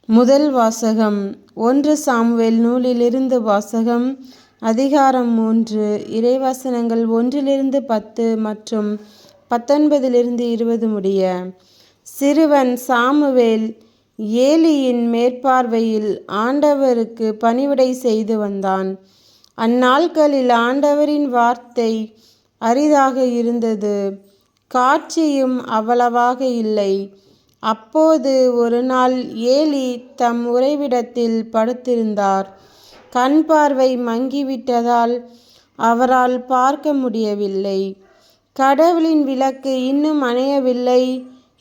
முதல் வாசகம். 1 சாமுவேல் நூலிலிருந்து வாசகம். அதிகாரம் 3. இறைவசனங்கள் 1-10 மற்றும் 19-20 முடிய. சிறுவன் சாமுவேல் ஏலியின் மேற்பார்வையில் ஆண்டவருக்கு பணிவிடை செய்து வந்தான். அந்நாட்களில் ஆண்டவரின் வார்த்தை அரிதாக இருந்தது, காட்சியும் அவ்வளவாக இல்லை. அப்போது ஒரு நாள் ஏலி தம் உறைவிடத்தில் படுத்திருந்தார். கண் பார்வை மங்கிவிட்டதால் அவரால் பார்க்க முடியவில்லை. கடவுளின் விளக்கு இன்னும் அணையவில்லை.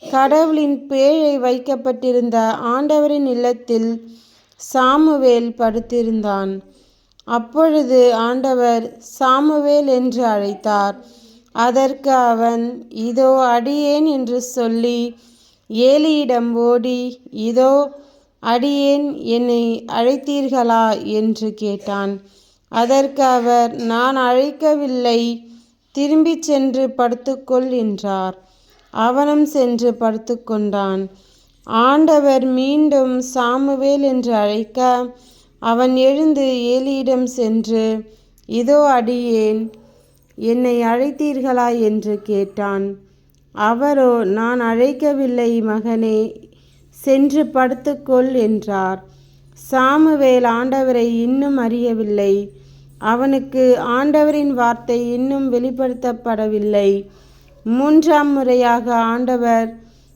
கடவுளின் பேழை வைக்கப்பட்டிருந்த ஆண்டவரின் இல்லத்தில் சாமுவேல் படுத்திருந்தான். அப்பொழுது ஆண்டவர் சாமுவேல் என்று அழைத்தார். அதற்கு அவன், இதோ அடியேன் என்று சொல்லி ஏலியிடம் ஓடி, இதோ அடியேன், என்னை அழைத்தீர்களா என்று கேட்டான். அதற்கு அவர், நான் அழைக்கவில்லை, திரும்பிச் சென்று படுத்துக்கொள் என்றார். அவனும் சென்று படுத்துக்கொண்டான். ஆண்டவர் மீண்டும் சாமுவேல் என்று அழைக்க அவன் எழுந்து ஏலியிடம் சென்று, இதோ அடியேன், என்னை அழைத்தீர்களா என்று கேட்டான். அவரோ, நான் அழைக்கவில்லை மகனே, சென்று படுத்துக்கொள் என்றார். சாமுவேல் ஆண்டவரை இன்னும் அறியவில்லை. அவனுக்கு ஆண்டவரின் வார்த்தை இன்னும் வெளிப்படுத்தப்படவில்லை. 3ஆம் முறையாக ஆண்டவர்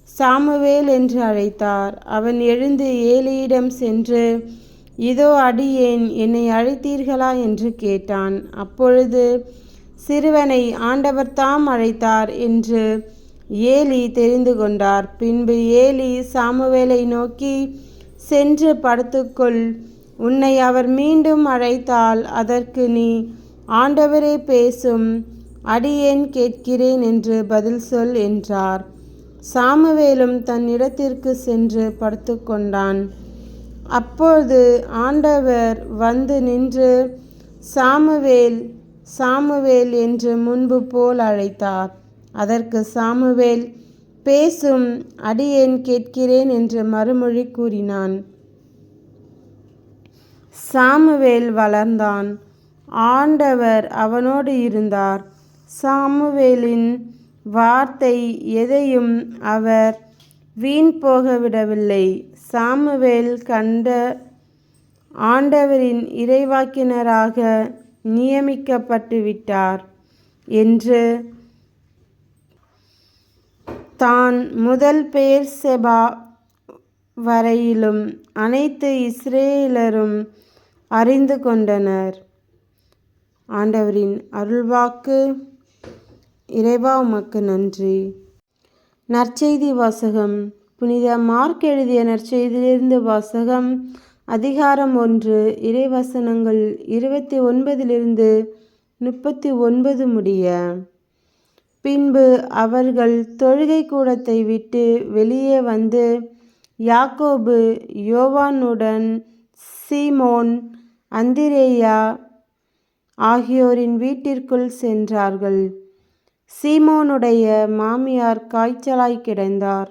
சாமுவேல் என்று அழைத்தார். அவன் எழுந்து ஏலியிடம் சென்று, இதோ அடியேன், என்னை அழைத்தீர்களா என்று கேட்டான். அப்பொழுது சிறுவனை ஆண்டவர் தாம் அழைத்தார் என்று ஏலி தெரிந்து கொண்டார். பின்பு ஏலி சாமுவேலை நோக்கி, சென்று படுத்துக்கொள், உன்னை அவர் மீண்டும் அழைத்தால் அதற்கு நீ, ஆண்டவரே பேசும், அடியேன் கேட்கிறேன் என்று பதில் சொல் என்றார். சாமுவேலும் தன் இடத்திற்கு சென்று படுத்துக்கொண்டான். அப்போது ஆண்டவர் வந்து நின்று, சாமுவேல், சாமுவேல் என்று முன்பு போல் அழைத்தார். அதற்கு சாமுவேல், பேசும், அடியேன் கேட்கிறேன் என்று மறுமொழி கூறினான். சாமுவேல் வளர்ந்தான். ஆண்டவர் அவனோடு இருந்தார். சாமுவேலின் வார்த்தை எதையும் அவர் வீண் போக விடவில்லை. சாமுவேல் கண்ட ஆண்டவரின் இறைவாக்கினராக நியமிக்கப்பட்டு விட்டார் என்று தான் முதல் பெயர்செபா வரையிலும் அனைத்து இஸ்ரேலரும் அறிந்து கொண்டனர். ஆண்டவரின் அருள்வாக்கு. இறைவா, உமக்கு நன்றி. நற்செய்தி வாசகம். புனித மார்க் எழுதிய நற்செய்தியிலிருந்து வாசகம். அதிகாரம் 1. இறைவசனங்கள் 29-39 முடிய. பின்பு அவர்கள் தொழுகை கூடத்தை விட்டு வெளியே வந்து யாக்கோபு, யோவானுடன் சீமோன், அந்திரேயா ஆகியோரின் வீட்டிற்குள் சென்றார்கள். சீமோனுடைய மாமியார் காய்ச்சலாய் கிடந்தார்.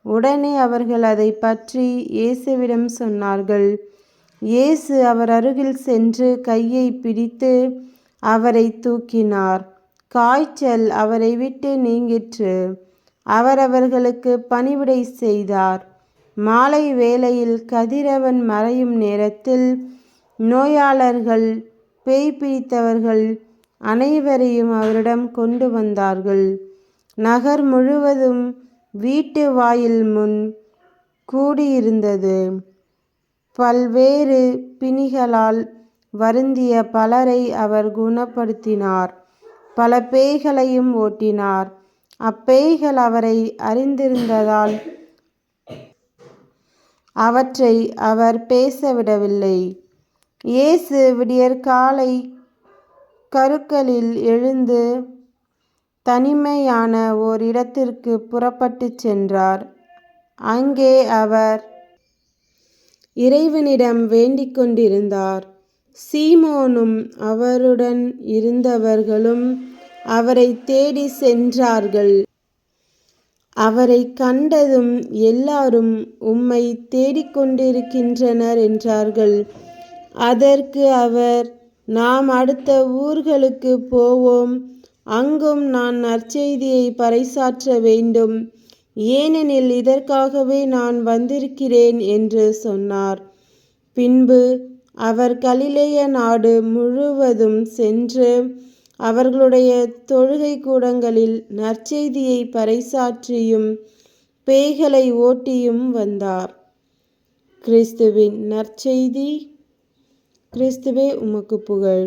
உடனே அவர்கள் அதை பற்றி இயேசுவிடம் சொன்னார்கள். இயேசு அவர் அருகில் சென்று கையை பிடித்து அவரை தூக்கினார். காய்ச்சல் அவரை விட்டு நீங்கிற்று. அவர் அவர்களுக்கு பணிவிடை செய்தார். மாலை வேளையில் கதிரவன் மறையும் நேரத்தில் நோயாளர்கள், பேய் பிடித்தவர்கள் அனைவரையும் அவரிடம் கொண்டு வந்தார்கள். நகர் முழுவதும் வீட்டு வாயில் முன் கூடியிருந்தது. பல்வேறு பிணிகளால் வருந்திய பலரை அவர் குணப்படுத்தினார். பல பேய்களையும் ஓட்டினார். அப்பேய்கள் அவரை அறிந்திருந்ததால் அவற்றை அவர் பேசவிடவில்லை. இயேசு விடியற்காலை கருக்களில் எழுந்து தனிமையான ஓர் இடத்திற்கு புறப்பட்டு சென்றார். அங்கே அவர் இறைவனிடம் வேண்டிக் கொண்டிருந்தார். சீமோனும் அவருடன் இருந்தவர்களும் அவரை தேடி சென்றார்கள். அவரை கண்டதும் எல்லாரும் உம்மை தேடிக்கொண்டிருக்கின்றனர் என்றார்கள். அதற்கு அவர், நாம் அடுத்த ஊர்களுக்கு போவோம், அங்கும் நான் நற்செய்தியை பறைசாற்ற வேண்டும், ஏனெனில் இதற்காகவே நான் வந்திருக்கிறேன் என்று சொன்னார். பின்பு அவர் கலிலேய நாடு முழுவதும் சென்று அவர்களுடைய தொழுகை கூடங்களில் நற்செய்தியை பறைசாற்றியும் பேய்களை ஓட்டியும் வந்தார். கிறிஸ்துவின் நற்செய்தி. கிறிஸ்துவே உமக்கு புகழ்.